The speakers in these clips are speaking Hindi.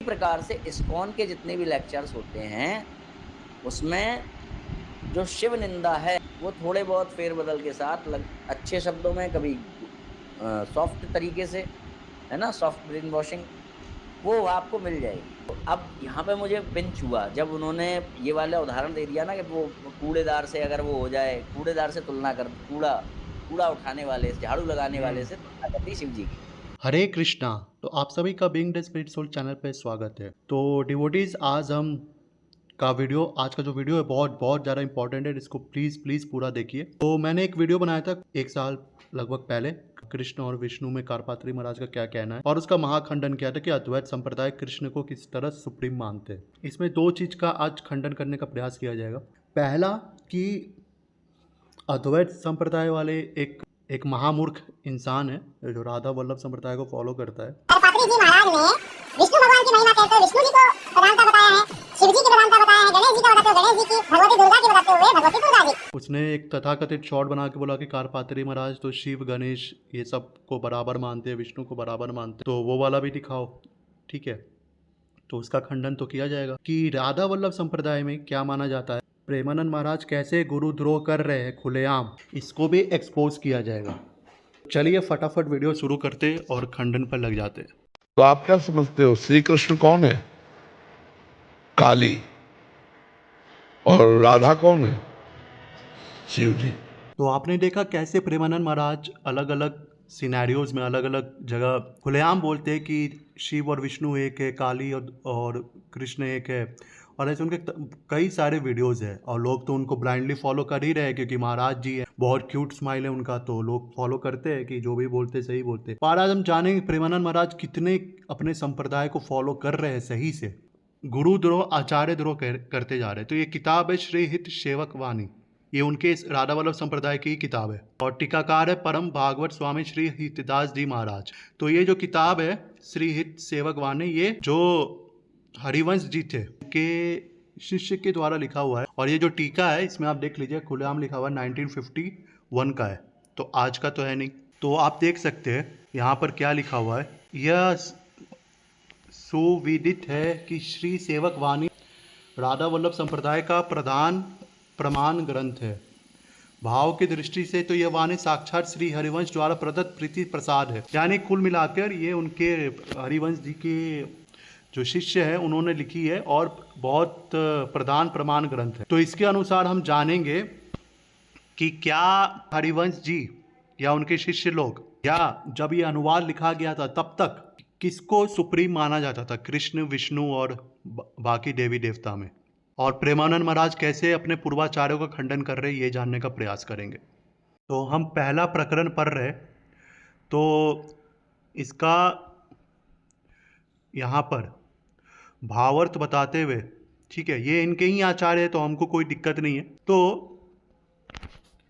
प्रकार से इस्कॉन के जितने भी लेक्चर्स होते हैं उसमें जो शिव निंदा है वो थोड़े बहुत फेरबदल के साथ अच्छे शब्दों में, कभी सॉफ्ट तरीके से, है ना, सॉफ्ट ब्रेन वॉशिंग, वो आपको मिल जाएगी। तो अब यहाँ पे मुझे पिंच हुआ जब उन्होंने ये वाला उदाहरण दे दिया ना कि वो कूड़ेदार से अगर वो हो जाए, कूड़ेदार से तुलना कर, कूड़ा उठाने वाले, झाड़ू लगाने वाले से तुलना कर दी शिव जी की। हरे कृष्णा। तो आप सभी का being the spirit soul channel पे स्वागत है। तो डिवोटीज, आज का जो वीडियो है बहुत बहुत ज़्यादा इंपॉर्टेंट है, इसको प्लीज़ पूरा देखिए। तो मैंने एक वीडियो बनाया था 1 साल लगभग पहले, कृष्ण और विष्णु में कारपात्री महाराज का क्या कहना है, और उसका महाखंडन किया था कि अद्वैत संप्रदाय कृष्ण को किस तरह सुप्रीम मानते हैं। इसमें 2 चीज़ का आज खंडन करने का प्रयास किया जाएगा। पहला कि अद्वैत संप्रदाय वाले एक महामूर्ख इंसान है जो राधा वल्लभ संप्रदाय को फॉलो करता है। कारपात्री जी महाराज ने विष्णु भगवान की महिमा कहते हुए विष्णु जी को प्रधानता बताया है, शिव जी की प्रधानता बताया है, गणेश जी का बताते हुए गणेश जी की, भगवती दुर्गा की बताते हुए भगवती दुर्गा जी। उसने एक तथाकथित शॉर्ट बना के बोला कि कारपात्री महाराज तो शिव गणेश ये सब को बराबर मानते हैं, विष्णु को बराबर मानते हैं, तो वो वाला भी दिखाओ। ठीक है, तो उसका खंडन तो किया जाएगा कि राधा वल्लभ संप्रदाय में क्या माना जाता है, प्रेमानंद महाराज कैसे गुरुद्रोह कर रहे हैं खुलेआम, इसको भी एक्सपोज किया जाएगा। चलिए फटाफट वीडियो शुरू करते और खंडन पर लग जाते। तो आप क्या समझते हो, श्री कृष्ण कौन है? काली। और राधा कौन है? शिव जी। तो आपने देखा कैसे प्रेमानंद महाराज अलग अलग सिनेरियोज में अलग अलग जगह खुलेआम बोलते हैं कि शिव और विष्णु एक है, काली और कृष्ण एक है, और ऐसे उनके कई सारे वीडियोस है, और लोग तो उनको ब्लाइंडली फॉलो कर ही रहे हैं क्योंकि महाराज जी है, बहुत क्यूट स्माइल है उनका, तो लोग फॉलो करते हैं कि जो भी बोलते सही बोलते। पर आज हम जानेंगे प्रेमानंद महाराज कितने अपने संप्रदाय को फॉलो कर रहे हैं सही से, गुरुद्रोह आचार्य द्रोह करते जा रहे हैं। तो ये किताब है श्री हित सेवक वाणी, ये उनके राधा वल्लभ संप्रदाय की किताब है, और टीकाकार है परम भागवत स्वामी श्री हितदास जी महाराज। तो ये जो किताब है श्री हित सेवक वाणी, ये जो हरिवंश जी थे के शिष्य के द्वारा लिखा हुआ है, और ये जो टीका है इसमें आप देख लीजिए खुलेआम लिखा हुआ है 1951 का है, तो आज का तो है नहीं। तो आप देख सकते हैं यहाँ पर क्या लिखा हुआ है, यह सुविदित है कि श्री सेवक वाणी राधा वल्लभ संप्रदाय का प्रधान प्रमाण ग्रंथ है। भाव की दृष्टि से तो यह वाणी साक्षात श्री हरिवंश द्वारा प्रदत्त प्रीति प्रसाद है, यानी कुल मिलाकर ये उनके हरिवंश जी के जो शिष्य है उन्होंने लिखी है और बहुत प्रधान प्रमाण ग्रंथ है। तो इसके अनुसार हम जानेंगे कि क्या हरिवंश जी या उनके शिष्य लोग, या जब ये अनुवाद लिखा गया था तब तक किसको सुप्रीम माना जाता था, कृष्ण विष्णु और बाकी देवी देवता में, और प्रेमानंद महाराज कैसे अपने पूर्वाचार्यों का खंडन कर रहे, ये जानने का प्रयास करेंगे। तो हम पहला प्रकरण पढ़ रहे, तो इसका यहाँ पर भावार्थ बताते हुए, ठीक है, ये इनके ही आचार्य है तो हमको कोई दिक्कत नहीं है। तो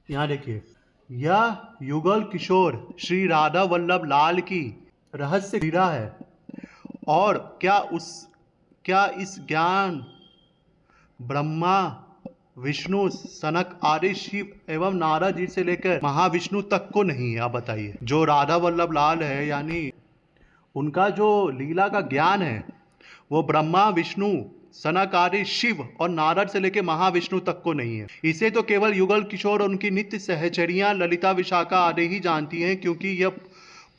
यहाँ देखिए, यह युगल किशोर श्री राधा वल्लभ लाल की रहस्य लीला है, और क्या इस ज्ञान ब्रह्मा विष्णु सनक आदि शिव एवं नारद जी से लेकर महाविष्णु तक को नहीं है? आप बताइए, जो राधा वल्लभ लाल है यानी उनका जो लीला का ज्ञान है वो ब्रह्मा विष्णु सनक आदि शिव और नारद से लेकर महाविष्णु तक को नहीं है। इसे तो केवल युगल किशोर और उनकी नित्य सहचरियां ललिता विशाखा आदि ही जानती हैं, क्योंकि यह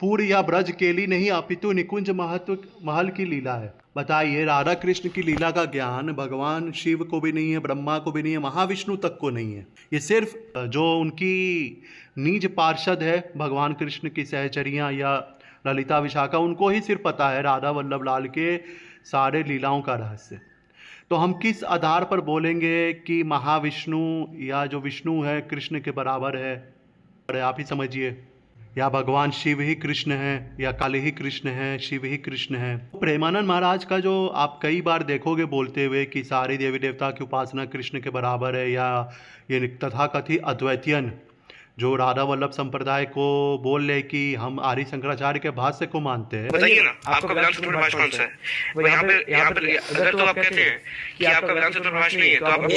पूर्व या ब्रज केली नहीं अपितु निकुंज महल की लीला है। बताइए, राधा कृष्ण की लीला का ज्ञान भगवान शिव को भी नहीं है, ब्रह्मा को भी नहीं है, महाविष्णु तक को नहीं है। ये सिर्फ जो उनकी निज पार्षद है भगवान कृष्ण की सहचरियां या ललिता विशाखा, उनको ही सिर्फ पता है राधा वल्लभ लाल के सारे लीलाओं का रहस्य। तो हम किस आधार पर बोलेंगे कि महाविष्णु या जो विष्णु है कृष्ण के बराबर है? अरे आप ही समझिए, या भगवान शिव ही कृष्ण है, या काली ही कृष्ण है, शिव ही कृष्ण है। प्रेमानंद महाराज का जो आप कई बार देखोगे बोलते हुए कि सारी देवी देवता की उपासना कृष्ण के बराबर है, या ये तथाकथित अद्वैतियन जो राधा वल्लभ संप्रदाय को बोल ले कि हम आर्य शंकराचार्य के भाष्य को मानते हैं। बताइए ना, आपका वेदांत सूत्र भाष्य कौन सा है? वो यहाँ पे अगर तो आप कहते हैं कि आपका वेदांत सूत्र भाष्य नहीं है, तो आप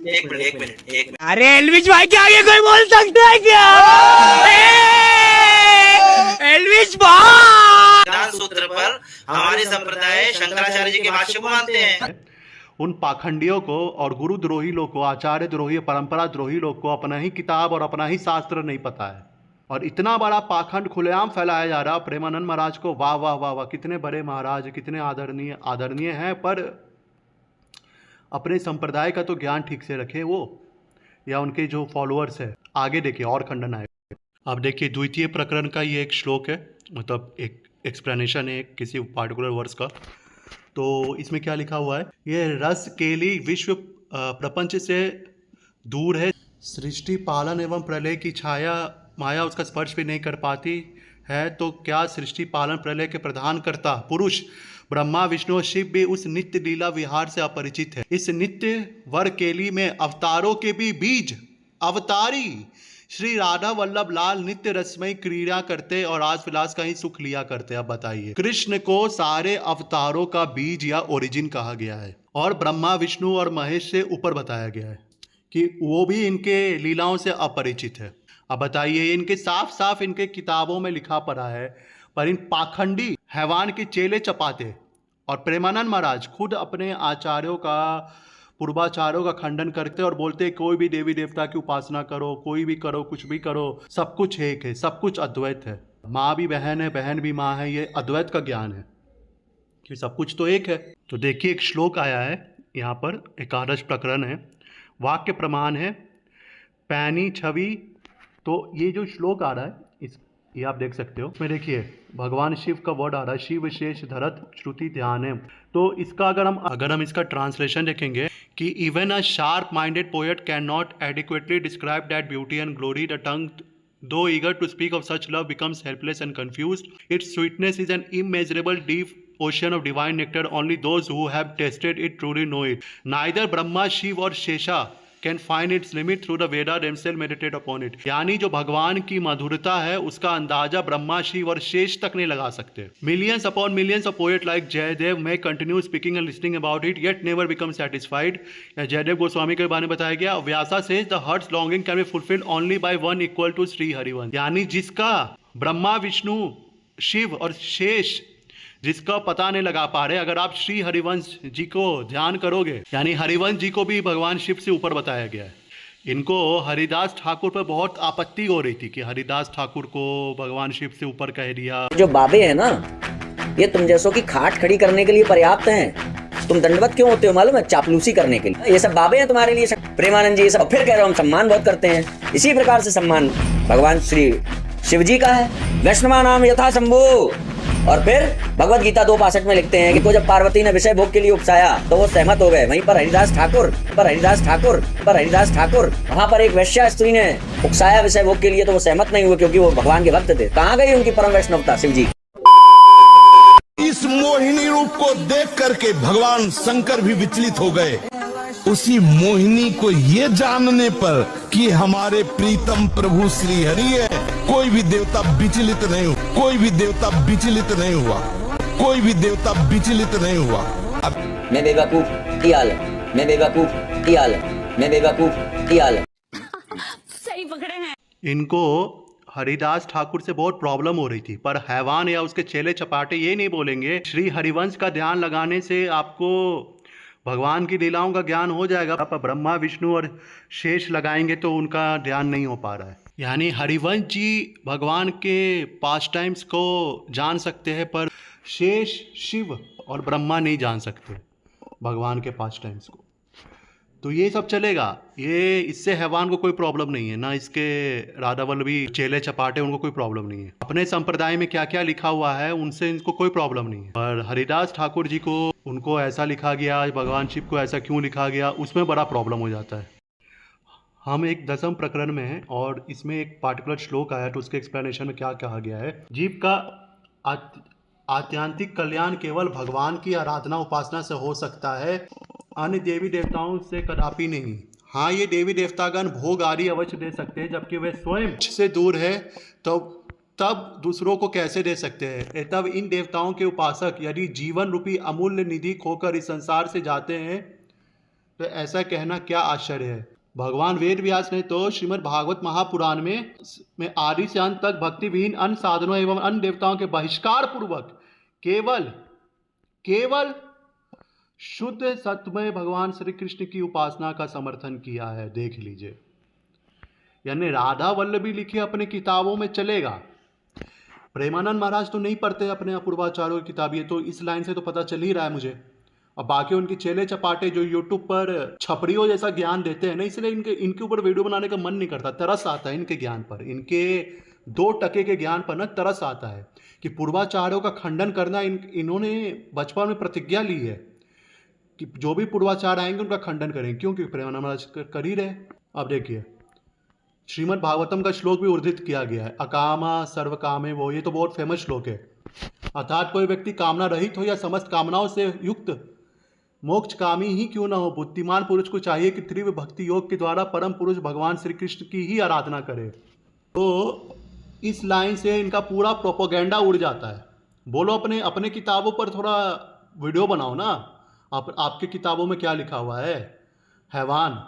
एक मिनट। अरे एलविश भाई के आगे कोई बोल सकता है क्या? एलविश भाई वेदांत सूत्र पर हमारे संप्रदाय शंकराचार्य जी के भाष्य को मानते हैं। उन पाखंडियों को और गुरुद्रोही लोग को, आचार्य द्रोही, परंपरा द्रोही लोग को अपना ही किताब और अपना ही शास्त्र नहीं पता है, और इतना बड़ा पाखंड खुलेआम फैलाया जा रहा। प्रेमानंद महाराज को वाह वाह वाह वाह, कितने बड़े महाराज, कितने आदरणीय हैं, पर अपने संप्रदाय का तो ज्ञान ठीक से रखे वो, या उनके जो फॉलोअर्स है। आगे देखिए और खंडन आएगा। अब देखिए द्वितीय प्रकरण का ये एक श्लोक है, मतलब एक एक्सप्लेनेशन है किसी पार्टिकुलर वर्स का। तो इसमें क्या लिखा हुआ है, ये रस केली विश्व प्रपंच से दूर है, सृष्टि पालन एवं प्रलय की छाया माया उसका स्पर्श भी नहीं कर पाती है, तो क्या सृष्टि पालन प्रलय के प्रधान करता पुरुष ब्रह्मा विष्णु और शिव भी उस नित्य लीला विहार से अपरिचित है। इस नित्य वर केली में अवतारों के भी बीज अवतारी श्री राधा वल्लभ लाल नित्य रसमयी क्रीड़ा करते और आज विलास का ही सुख लिया करते। अब बताइए, कृष्ण को सारे अवतारों का बीज या ओरिजिन कहा गया है, और ब्रह्मा विष्णु और महेश से ऊपर बताया गया है कि वो भी इनके लीलाओं से अपरिचित है। अब बताइए, इनके साफ साफ इनके किताबों में लिखा पड़ा है, पर इन पाखंडी हैवान के चेले चपाते और प्रेमानंद महाराज खुद अपने आचार्यों का, पूर्वाचार्यों का खंडन करते और बोलते कोई भी देवी देवता की उपासना करो, कोई भी करो, कुछ भी करो, सब कुछ एक है, सब कुछ अद्वैत है, माँ भी बहन है, बहन भी माँ है, ये अद्वैत का ज्ञान है कि सब कुछ तो एक है। तो देखिए एक श्लोक आया है यहाँ पर, एकादश प्रकरण है, वाक्य प्रमाण है पैनी छवि। तो ये जो श्लोक आ रहा है ये आप देख सकते हो, इसमें देखिए भगवान शिव का वर्ड आ रहा है, शिव शेष धरत श्रुति ध्यान है। तो इसका अगर हम इसका ट्रांसलेशन देखेंगे कि even a sharp minded poet can not adequately describe that beauty and glory, the tongue though eager to speak of such love becomes helpless and confused. Its sweetness is an immeasurable deep ocean of divine nectar. Only those who have tasted it truly know it. Neither Brahma, Shiv or Shesha can find its limit through the Veda themselves meditate upon it. यानी जो भगवान की मधुरता है उसका अंदाजा ब्रह्मा, शिव और शेष तक नहीं लगा सकते। Millions upon millions of poets like Jayadev may continue speaking and listening about it yet never become satisfied. Jaydev Goswami के बारे में बताया गया, Vyasa says the heart's longing can be fulfilled only by one equal to Sri Harivansh. यानी जिसका ब्रह्मा, विष्णु, शिव और शेष जिसका पता नहीं लगा पा रहे, अगर आप श्री हरिवंश जी को ध्यान करोगे, यानी हरिवंश जी को भी भगवान शिव से ऊपर बताया गया है। इनको हरिदास ठाकुर पर बहुत आपत्ति हो रही थी कि हरिदास ठाकुर को भगवान शिव से ऊपर कह दिया। जो बाबे हैं ना, ये तुम जैसों की खाट खड़ी करने के लिए पर्याप्त हैं। तुम दंडवत क्यों होते हो मालूम है? चापलूसी करने के लिए। ये सब बाबे हैं तुम्हारे लिए, प्रेमानंद जी ये सब। फिर कह रहा हूँ हम सम्मान बहुत करते हैं, इसी प्रकार से सम्मान भगवान श्री शिव जी का है। वैष्णवा नाम यथा शंभु। और फिर भगवत गीता 2:65 में लिखते हैं कि तो जब पार्वती ने विषय भोग के लिए उपसाया तो वो सहमत हो गए। वहीं पर हरिदास ठाकुर वहां पर एक वैश्या स्त्री ने उकसाया विषय भोग के लिए, तो वो सहमत नहीं हुए क्योंकि वो भगवान के भक्त थे। कहाँ गई उनकी परम वैष्णवता शिव जी? इस मोहिनी रूप को देख करके भगवान शंकर भी विचलित हो गए। उसी मोहिनी को ये जानने पर कि हमारे प्रीतम प्रभु श्री हरि है, कोई भी देवता विचलित नहीं हुआ, कोई भी देवता विचलित नहीं हुआ, कोई भी देवता विचलित नहीं हुआ। अब मैं बेवकूफ की हाल, मैं बेवकूफ की हाल, मैं बेवकूफ की हाल। सही पकड़े हैं। इनको हरिदास ठाकुर से बहुत प्रॉब्लम हो रही थी, पर हैवान या उसके चेले चपाटे ये नहीं बोलेंगे श्री हरिवंश का ध्यान लगाने से आपको भगवान की लीलाओं का ज्ञान हो जाएगा। आप ब्रह्मा, विष्णु और शेष लगाएंगे तो उनका ध्यान नहीं हो पा रहा है। यानी हरिवंश जी भगवान के पास टाइम्स को जान सकते हैं, पर शेष, शिव और ब्रह्मा नहीं जान सकते भगवान के पास टाइम्स को। तो ये सब चलेगा, ये इससे हैवान को कोई प्रॉब्लम नहीं है, ना इसके राधा वल्लभी चेले चपाटे उनको कोई प्रॉब्लम नहीं है। अपने संप्रदाय में क्या क्या लिखा हुआ है उनसे इनको कोई प्रॉब्लम नहीं है। और हरिदास ठाकुर जी को उनको ऐसा लिखा गया, भगवान शिव को ऐसा क्यों लिखा गया, उसमें बड़ा प्रॉब्लम हो जाता है। हम एक 10वें प्रकरण में हैं और इसमें एक पार्टिकुलर श्लोक आया, तो उसके एक्सप्लेनेशन में क्या कहा गया है। जीव का आत्यांतिक कल्याण केवल भगवान की आराधना उपासना से हो सकता है, अन्य देवी देवताओं से कदापि नहीं। हाँ, ये देवी देवतागण भोग आदि अवश्य दे सकते हैं, जबकि वे स्वयं से दूर है तो तब दूसरों को कैसे दे सकते हैं। तब इन देवताओं के उपासक यदि जीवन रूपी अमूल्य निधि खोकर इस संसार से जाते हैं तो ऐसा कहना क्या आश्चर्य है। भगवान वेद व्यास ने तो श्रीमद् भागवत महापुराण में आदि से अंत तक भक्ति विहीन अन्य साधनों एवं अन्य देवताओं के बहिष्कार पूर्वक केवल केवल शुद्ध सत्य भगवान श्री कृष्ण की उपासना का समर्थन किया है। देख लीजिए, यानी राधा वल्लभी लिखी अपनी किताबों में चलेगा। प्रेमानंद महाराज तो नहीं पढ़ते अपने पूर्वाचार्यों की किताब, ये तो इस लाइन से तो पता चल ही रहा है मुझे। अब बाकी उनके चेले चपाटे जो यूट्यूब पर छपड़ियों जैसा ज्ञान देते हैं ना, इसलिए इनके ऊपर वीडियो बनाने का मन नहीं करता। तरस आता है इनके ज्ञान पर, इनके 2% के ज्ञान पर ना तरस आता है कि पूर्वाचार्यों का खंडन करना। इन्होंने बचपन में प्रतिज्ञा ली है कि जो भी पूर्वाचार्य आएंगे उनका खंडन करेंगे, क्योंकि प्रेमानंद महाराज कर ही रहे। अब देखिए, श्रीमद् भागवतम का श्लोक भी उद्धृत किया गया है, अकामा सर्व कामे वो। ये तो बहुत फेमस श्लोक है। अर्थात कोई व्यक्ति कामना रहित हो या समस्त कामनाओं से युक्त मोक्ष कामी ही क्यों न हो, बुद्धिमान पुरुष को चाहिए कि तीव्र भक्ति योग के द्वारा परम पुरुष भगवान श्री कृष्ण की ही आराधना करे। तो इस लाइन से इनका पूरा प्रोपोगेंडा उड़ जाता है। बोलो अपने किताबों पर थोड़ा वीडियो बनाओ ना। आपके किताबों में क्या लिखा हुआ है, हैवान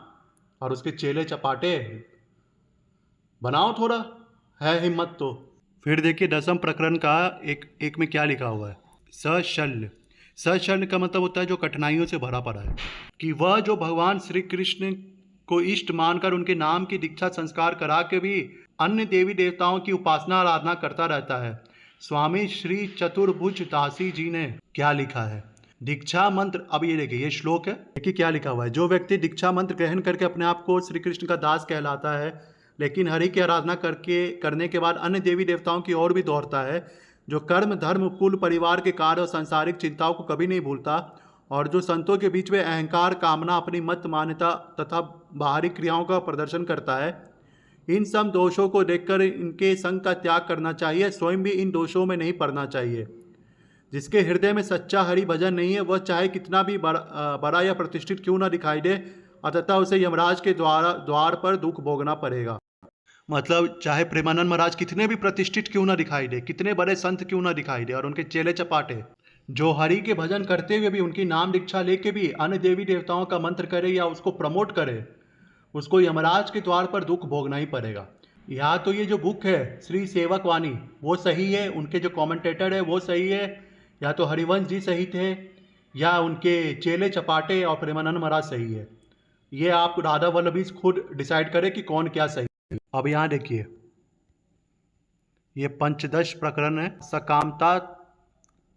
और उसके चेले चपाटे, बनाओ थोड़ा, है हिम्मत तो। फिर देखिए 10वें प्रकरण का एक में क्या लिखा हुआ है, सशल्य। सशल्य का मतलब होता है जो कठिनाइयों से भरा पड़ा है, कि वह जो भगवान श्री कृष्ण को इष्ट मानकर उनके नाम की दीक्षा संस्कार करा के भी अन्य देवी देवताओं की उपासना आराधना करता रहता है। स्वामी श्री चतुर्भुज दासी जी ने क्या लिखा है, दीक्षा मंत्र। अब ये देखिए, ये श्लोक है, देखिए क्या लिखा हुआ है। जो व्यक्ति दीक्षा मंत्र ग्रहण करके अपने आप को श्री कृष्ण का दास कहलाता है, लेकिन हरि की आराधना करने के बाद अन्य देवी देवताओं की ओर भी दौड़ता है, जो कर्म धर्म कुल परिवार के कार्य और सांसारिक चिंताओं को कभी नहीं भूलता, और जो संतों के बीच में अहंकार कामना अपनी मत मान्यता तथा बाहरी क्रियाओं का प्रदर्शन करता है, इन सब दोषों को देखकर इनके संग का त्याग करना चाहिए, स्वयं भी इन दोषों में नहीं पड़ना चाहिए। जिसके हृदय में सच्चा हरि भजन नहीं है, वह चाहे कितना भी बड़ा या प्रतिष्ठित क्यों ना दिखाई दे, अतः उसे यमराज के द्वार पर दुख भोगना पड़ेगा। मतलब चाहे प्रेमानंद महाराज कितने भी प्रतिष्ठित क्यों ना दिखाई दे, कितने बड़े संत क्यों ना दिखाई दे, और उनके चेले चपाटे जो हरि के भजन करते हुए भी उनकी नाम दीक्षा लेके भी अन्य देवी देवताओं का मंत्र करे या उसको प्रमोट करे, उसको यमराज के द्वार पर दुख भोगना ही पड़ेगा। या तो ये जो बुक है श्री सेवक वाणी वो सही है, उनके जो कमेंटेटर है वो सही है, या तो हरिवंश जी सही थे, या उनके चेले चपाटे और प्रेमानंद महाराज सही है। ये आप राधा वल्लभी खुद डिसाइड करें कि कौन क्या सही है। अब यहाँ देखिए, ये पंचदश प्रकरण है, सकामता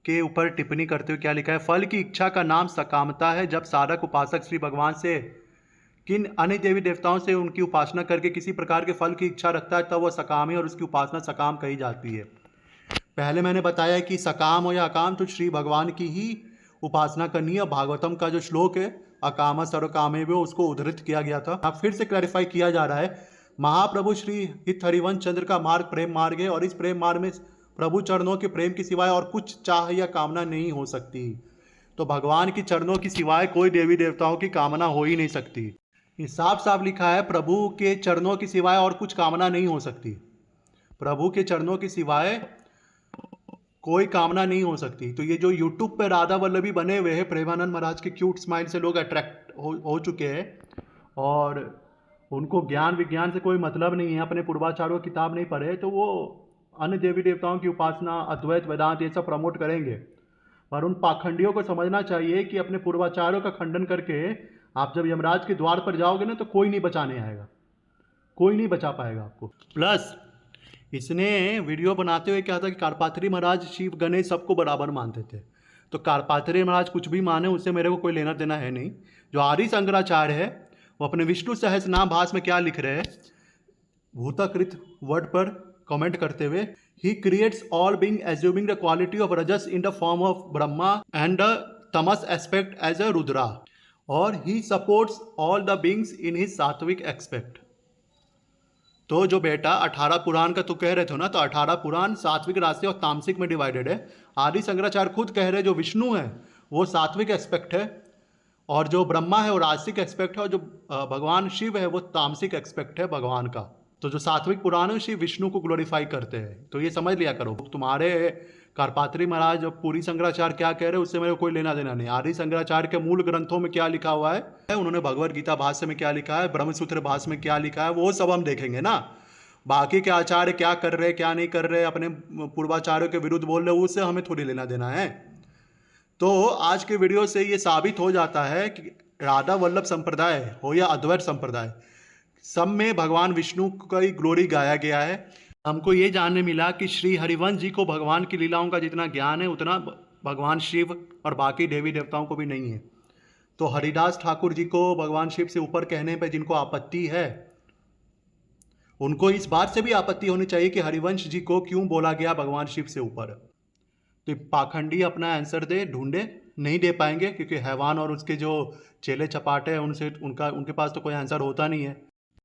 के ऊपर टिप्पणी करते हुए क्या लिखा है, फल की इच्छा का नाम सकामता है। जब साधक उपासक श्री भगवान से किन अन्य देवी देवताओं से उनकी उपासना करके किसी प्रकार के फल की इच्छा रखता है, तब वह सकाम है और उसकी उपासना सकाम कही जाती है। पहले मैंने बताया कि सकाम हो या अकाम तो श्री भगवान की ही उपासना करनी है। भागवतम का जो श्लोक है अकाम सर्वकामे वो उसको उद्धृत किया गया था। अब फिर से क्लैरिफाई किया जा रहा है, महाप्रभु श्री हित हरिवंश चंद्र का मार्ग प्रेम मार्ग है, और इस प्रेम मार्ग में प्रभु चरणों के प्रेम के सिवाय और कुछ चाह या कामना नहीं हो सकती। तो भगवान की चरणों की सिवाय कोई देवी देवताओं की कामना हो ही नहीं सकती। ये साफ साफ लिखा है, प्रभु के चरणों की सिवाय और कुछ कामना नहीं हो सकती। प्रभु के चरणों की सिवाय कोई कामना नहीं हो सकती। तो ये जो यूट्यूब पे राधा वल्लभी बने हुए हैं, प्रेमानंद महाराज के क्यूट स्माइल से लोग अट्रैक्ट हो चुके हैं, और उनको ज्ञान विज्ञान से कोई मतलब नहीं है, अपने पूर्वाचार्यों की किताब नहीं पढ़े, तो वो अन्य देवी देवताओं की उपासना, अद्वैत वेदांत ये सब प्रमोट करेंगे। पर उन पाखंडियों को समझना चाहिए कि अपने पूर्वाचार्यों का खंडन करके आप जब यमराज के द्वार पर जाओगे ना, तो कोई नहीं बचाने आएगा, कोई नहीं बचा पाएगा आपको। प्लस इसने वीडियो बनाते हुए क्या था कि कारपात्री महाराज शिव गणेश सबको बराबर मानते थे। तो कारपात्री महाराज कुछ भी माने, उससे मेरे को कोई लेना देना है नहीं। जो आदि शंकराचार्य है वो अपने विष्णु सहस्रनाम भास में क्या लिख रहे हैं, भूताकृत वर्ड पर कमेंट करते हुए, he creates all being assuming the quality of rajas in the form of Brahma and the tamas aspect as a Rudra, और he supports all the beings in his sattvic aspect. तो जो बेटा 18 पुराण का तो कह रहे थे ना, तो 18 पुराण सात्विक राजसिक और तामसिक में डिवाइडेड है। आदि शंकराचार्य खुद कह रहे हैं जो विष्णु है वो सात्विक एस्पेक्ट है, और जो ब्रह्मा है वो राजसिक एस्पेक्ट है, और जो भगवान शिव है वो तामसिक एस्पेक्ट है भगवान का। तो जो सात्विक पुराण है शिव विष्णु को ग्लोरीफाई करते हैं। तो ये समझ लिया करो, तुम्हारे कारपात्री महाराज और पूरी शंकराचार्य क्या कह रहे हैं उससे मेरे को कोई लेना देना नहीं। आदि शंकराचार्य के मूल ग्रंथों में क्या लिखा हुआ है, उन्होंने भगवद गीता भाष्य में क्या लिखा है, ब्रह्मसूत्र भाष्य में क्या लिखा है, वो सब हम देखेंगे ना। बाकी के आचार्य क्या कर रहे क्या नहीं कर रहे, अपने पूर्वाचार्यों के विरुद्ध बोल रहे, उससे हमें थोड़ी लेना देना है। तो आज के वीडियो से ये साबित हो जाता है कि राधा वल्लभ संप्रदाय हो या अद्वैत संप्रदाय, सब में भगवान विष्णु का ही ग्लोरी गाया गया है। हमको ये जानने मिला कि श्री हरिवंश जी को भगवान की लीलाओं का जितना ज्ञान है उतना भगवान शिव और बाकी देवी देवताओं को भी नहीं है। तो हरिदास ठाकुर जी को भगवान शिव से ऊपर कहने पर जिनको आपत्ति है, उनको इस बात से भी आपत्ति होनी चाहिए कि हरिवंश जी को क्यों बोला गया भगवान शिव से ऊपर। तो पाखंडी अपना आंसर ढूंढे, नहीं दे पाएंगे, क्योंकि हैवान और उसके जो चेले चपाटे हैं उनके पास तो कोई आंसर होता नहीं है।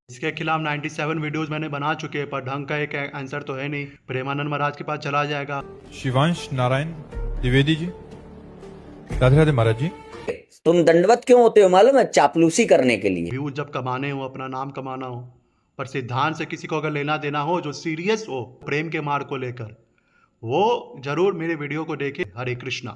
इसके खिलाफ 97 वीडियोस मैंने बना चुके हैं, पर ढंग का एक आंसर तो है नहीं। प्रेमानंद महाराज के पास चला जाएगा। शिवांश नारायण द्विवेदी जी, राधे राधे महाराज जी। तुम दंडवत क्यों होते हो मालूम है? चापलूसी करने के लिए। व्यूज जब कमाने हो, अपना नाम कमाना हो, पर सिद्धांत से किसी को अगर लेना देना हो जो सीरियस हो प्रेम के मार्ग को लेकर, वो जरूर मेरे वीडियो को देखे। हरे कृष्णा।